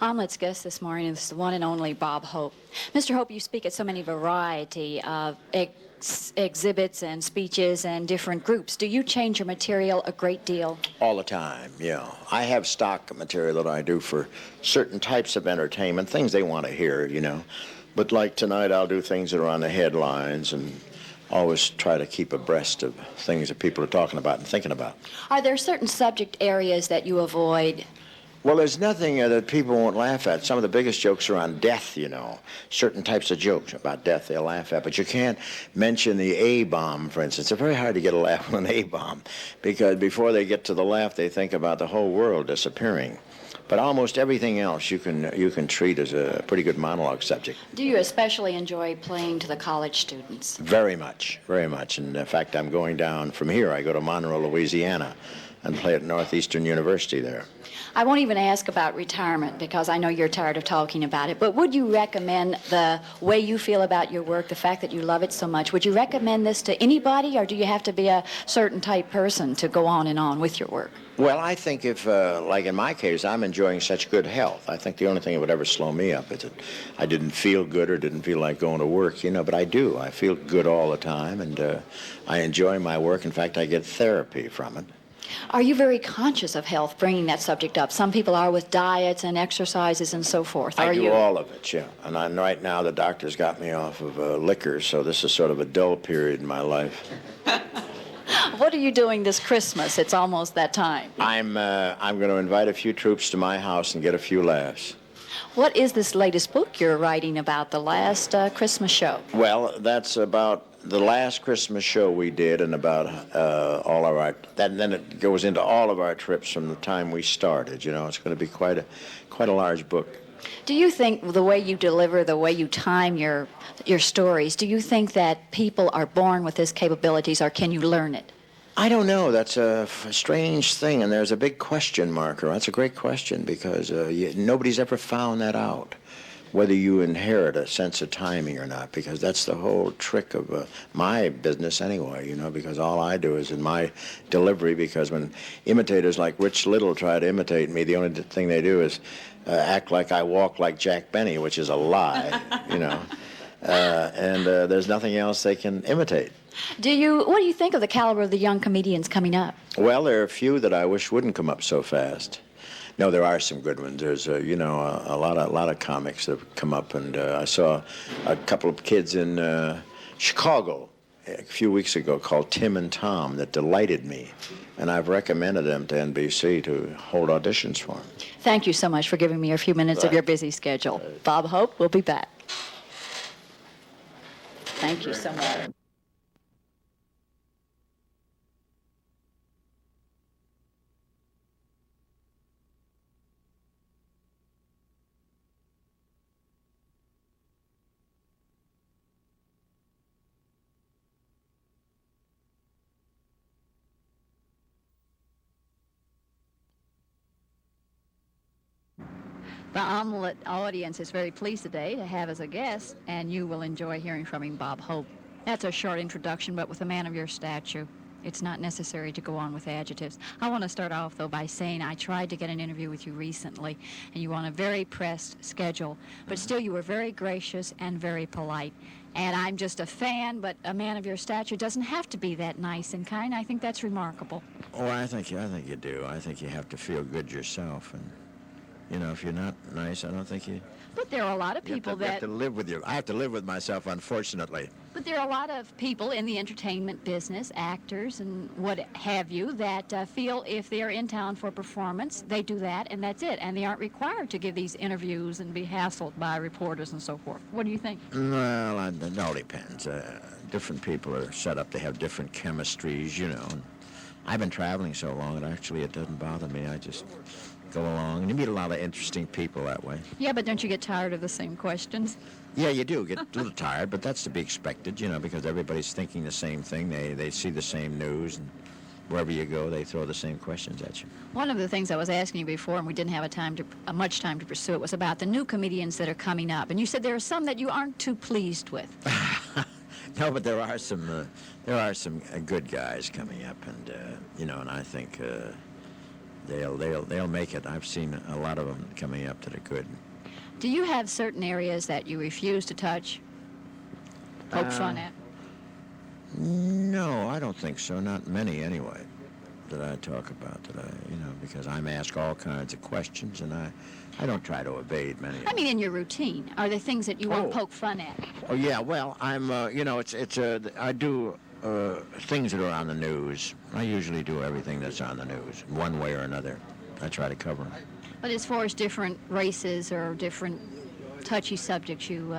Omelet's guest this morning is the one and only Bob Hope. Mr. Hope, you speak at so many variety of exhibits and speeches and different groups. Do you change your material a great deal? All the time, yeah. I have stock material that I do for certain types of entertainment, things they want to hear, you know. But like tonight, I'll do things that are on the headlines and always try to keep abreast of things that people are talking about and thinking about. Are there certain subject areas that you avoid? Well, there's nothing that people won't laugh at. Some of the biggest jokes are on death, you know. Certain types of jokes about death they'll laugh at. But you can't mention the A-bomb, for instance. It's very hard to get a laugh on an A-bomb because before they get to the laugh, they think about the whole world disappearing. But almost everything else you can treat as a pretty good monologue subject. Do you especially enjoy playing to the college students? Very much, very much. And in fact, I'm going down from here. I go to Monroe, Louisiana, and play at Northeastern University there. I won't even ask about retirement because I know you're tired of talking about it, but would you recommend the way you feel about your work, the fact that you love it so much, would you recommend this to anybody, or do you have to be a certain type person to go on and on with your work? Well, I think if, like in my case, I'm enjoying such good health. I think the only thing that would ever slow me up is that I didn't feel good or didn't feel like going to work, you know, but I do. I feel good all the time, and I enjoy my work. In fact, I get therapy from it. Are you very conscious of health, bringing that subject up? Some people are with diets and exercises and so forth. I do all of it, yeah. And right now the doctor's got me off of liquor, so this is sort of a dull period in my life. What are you doing this Christmas? It's almost that time. I'm going to invite a few troops to my house and get a few laughs. What is this latest book you're writing about, the last Christmas show? Well, that's about the last Christmas show we did, and about all of our. Then it goes into all of our trips from the time we started. You know, it's going to be quite a large book. Do you think the way you deliver, the way you time your stories, do you think that people are born with these capabilities, or can you learn it? I don't know. That's a strange thing, and there's a big question marker. That's a great question because nobody's ever found that out, whether you inherit a sense of timing or not, because that's the whole trick of my business anyway, you know, because all I do is in my delivery, because when imitators like Rich Little try to imitate me, the only thing they do is act like I walk like Jack Benny, which is a lie, you know, and there's nothing else they can imitate. What do you think of the caliber of the young comedians coming up? Well, there are a few that I wish wouldn't come up so fast. No, there are some good ones. There's, a lot of comics that have come up, and I saw a couple of kids in Chicago a few weeks ago called Tim and Tom that delighted me, and I've recommended them to NBC to hold auditions for them. Thank you so much for giving me a few minutes of your busy schedule. Bob Hope, we'll be back. Thank you so much. The Omelet audience is very pleased today to have as a guest, and you will enjoy hearing from him, Bob Hope. That's a short introduction, but with a man of your stature, it's not necessary to go on with adjectives. I want to start off, though, by saying I tried to get an interview with you recently, and you were on a very pressed schedule, but still you were very gracious and very polite. And I'm just a fan, but a man of your stature doesn't have to be that nice and kind. I think that's remarkable. Oh, I think you do. I think you have to feel good yourself, and you know, if you're not nice, I don't think you... But there are a lot of people you have to live with I have to live with myself, unfortunately. But there are a lot of people in the entertainment business, actors and what have you, that feel if they're in town for a performance, they do that and that's it. And they aren't required to give these interviews and be hassled by reporters and so forth. What do you think? Well, it all depends. Different people are set up. They have different chemistries, you know. And I've been traveling so long that actually it doesn't bother me. I just go along, and you meet a lot of interesting people that way. Yeah, but don't you get tired of the same questions? Yeah, you do get a little tired, but that's to be expected, you know, because everybody's thinking the same thing. They see the same news, and wherever you go, they throw the same questions at you. One of the things I was asking you before, and we didn't have much time to pursue it, was about the new comedians that are coming up. And you said there are some that you aren't too pleased with. No, but there are some good guys coming up, and you know, and I think they'll make it. I've seen a lot of them coming up that are good. Do you have certain areas that you refuse to touch, poke fun at? No, I don't think so. Not many, anyway, that I talk about. Because I'm asked all kinds of questions, and I don't try to evade many. I mean, in your routine, are there things that you won't poke fun at? Oh yeah. Well, I'm. I do things that are on the news. I usually do everything that's on the news, one way or another. I try to cover them. But as far as different races or different touchy subjects, you...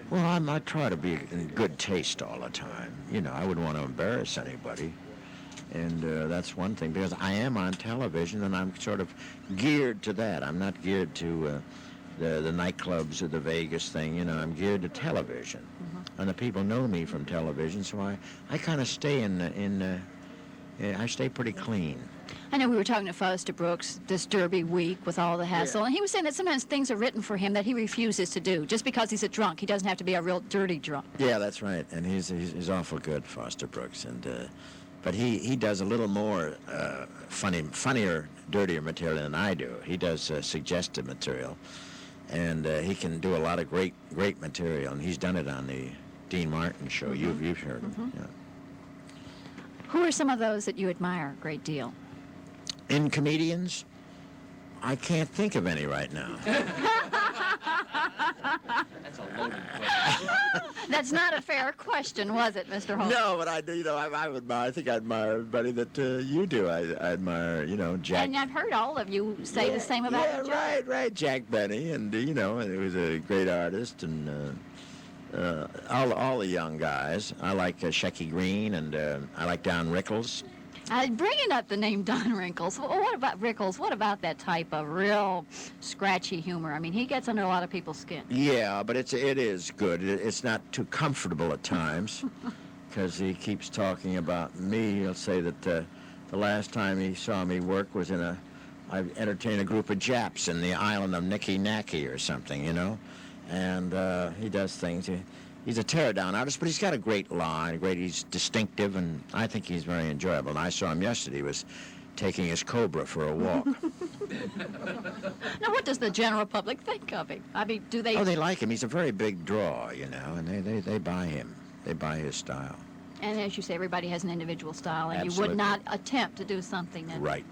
Well, I try to be in good taste all the time. I wouldn't want to embarrass anybody. And that's one thing, because I am on television, and I'm sort of geared to that. I'm not geared to the nightclubs or the Vegas thing. I'm geared to television. Mm-hmm. And the people know me from television, so I kind of stay I stay pretty clean. I know we were talking to Foster Brooks this Derby week with all the hassle, and he was saying that sometimes things are written for him that he refuses to do. Just because he's a drunk, he doesn't have to be a real dirty drunk. Yeah, that's right. And he's awful good, Foster Brooks. And but he does a little more funnier, dirtier material than I do. He does suggestive material, and he can do a lot of great material. And he's done it on the Dean Martin show. Mm-hmm. You've heard him. Mm-hmm. Yeah. Who are some of those that you admire a great deal? In comedians, I can't think of any right now. That's a loaded question. That's not a fair question, was it, Mr. Holt? No, but I do. I think I admire everybody that you do. I admire, Jack. And I've heard all of you say the same about Jack. right. Jack Benny, and he was a great artist, and all the young guys. I like Shecky Green, and I like Don Rickles. Bringing up the name Don Rickles, what about Rickles? What about that type of real scratchy humor? I mean, he gets under a lot of people's skin. Yeah, but it is good. It's not too comfortable at times, because he keeps talking about me. He'll say that the last time he saw me work was I entertained a group of Japs in the island of Niki Naki or something, and he does things. He's a tear-down artist, but he's got a great line. He's distinctive, and I think he's very enjoyable. And I saw him yesterday. He was taking his Cobra for a walk. Now, what does the general public think of him? I mean, do they... Oh, they like him. He's a very big draw, and they buy him. They buy his style. And as you say, everybody has an individual style, and Absolutely. You would not attempt to do something that... Right.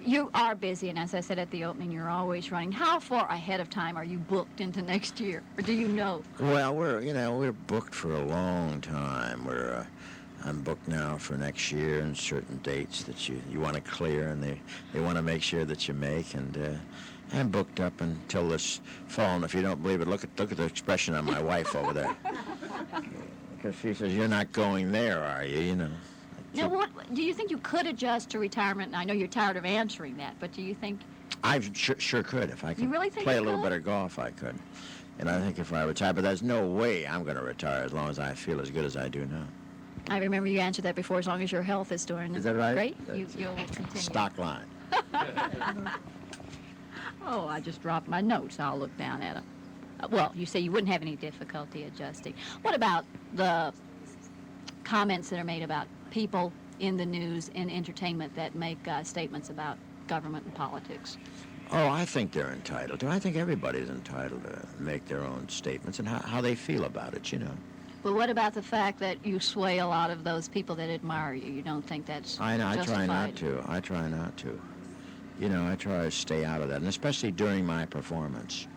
You are busy, and as I said at the opening, you're always running. How far ahead of time are you booked into next year, or do you know? Well, we're booked for a long time. I'm booked now for next year and certain dates that you want to clear, and they want to make sure that you make. And I'm booked up until this fall. And if you don't believe it, look at the expression on my wife over there, because she says, "You're not going there, are you?" Now, what do you think you could adjust to retirement? And I know you're tired of answering that, but do you think... I sure could. If I could really think play you a little could? better golf, I could. And I think if I retire, but there's no way I'm going to retire as long as I feel as good as I do now. I remember you answered that before, as long as your health is doing it. Is that right? Great. You'll continue. Stock line. Oh, I just dropped my notes. I'll look down at them. Well, you say you wouldn't have any difficulty adjusting. What about the comments that are made about people in the news and entertainment that make statements about government and politics? Oh, I think they're entitled to. I think everybody's entitled to make their own statements and how they feel about it, But what about the fact that you sway a lot of those people that admire you? You don't think that's I try justified? not to. I try to stay out of that, and especially during my performance.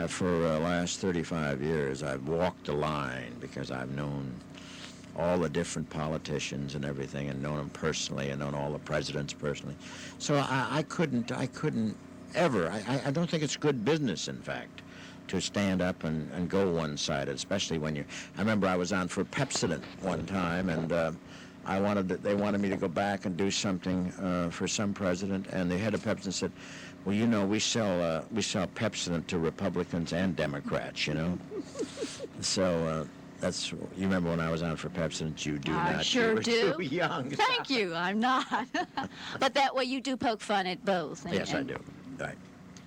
For the last 35 years, I've walked the line because I've known all the different politicians and everything, and known them personally, and known all the presidents personally. So I couldn't ever. I don't think it's good business, in fact, to stand up and go one-sided, especially when I remember I was on for Pepsodent one time, and they wanted me to go back and do something for some president, and the head of Pepsodent said, "Well, we sell Pepsodent to Republicans and Democrats, So you remember when I was on for Pepsodent? You do I not. sure You were do. too young. Thank you. I'm not. But that way you do poke fun at both. Yes, I do. Right.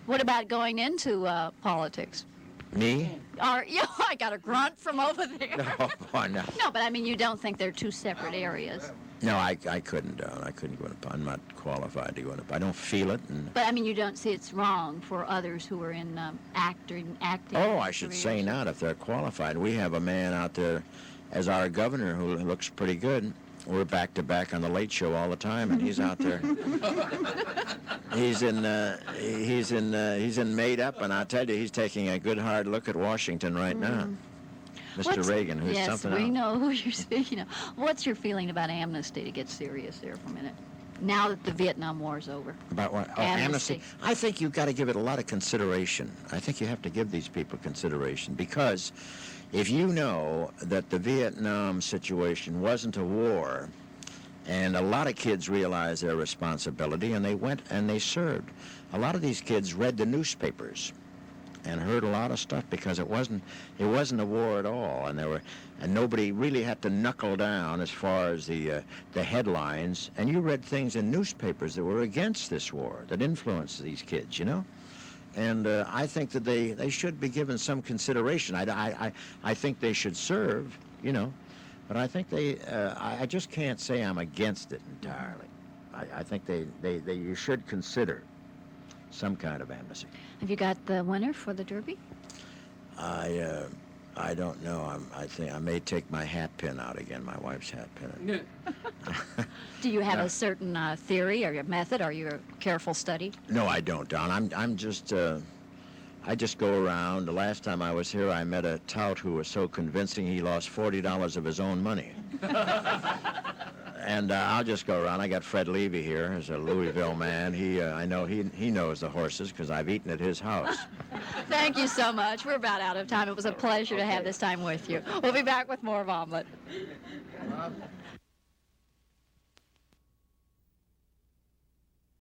What about going into politics? Me? I got a grunt from over there. No, boy, no. No, but I mean, you don't think they're two separate areas? No, I couldn't, Don. I couldn't go in. I'm not qualified to go in. I don't feel it. And But I mean, you don't see it's wrong for others who are in acting. oh, I should say not if they're qualified. We have a man out there as our governor who looks pretty good. We're back to back on the Late Show all the time, and he's out there. He's in Made Up, and I tell you, he's taking a good hard look at Washington right now. Mr. Reagan, who's yes, something we else. know who you're speaking of. What's your feeling about amnesty, to get serious there for a minute? Now that the Vietnam War is over. About what? Oh, amnesty. I think you've got to give it a lot of consideration. I think you have to give these people consideration, because if you know that the Vietnam situation wasn't a war, and a lot of kids realized their responsibility, and they went and they served. A lot of these kids read the newspapers and heard a lot of stuff, because it wasn't a war at all, and nobody really had to knuckle down as far as the headlines. And you read things in newspapers that were against this war, that influenced these kids, you know. And I think that they should be given some consideration. I think they should serve, you know, but I think I just can't say I'm against it entirely. I think you should consider some kind of amnesty. Have you got the winner for the Derby? I don't know. I think I may take my hat pin out again, my wife's hat pin. Do you have a certain theory or your method, or your careful study? No, I don't, Don. I'm just I just go around. The last time I was here, I met a tout who was so convincing he lost $40 of his own money. And I'll just go around. I got Fred Levy here, as a Louisville man. I know he knows the horses, because I've eaten at his house. Thank you so much. We're about out of time. It was a pleasure to have this time with you. We'll be back with more of Omelet.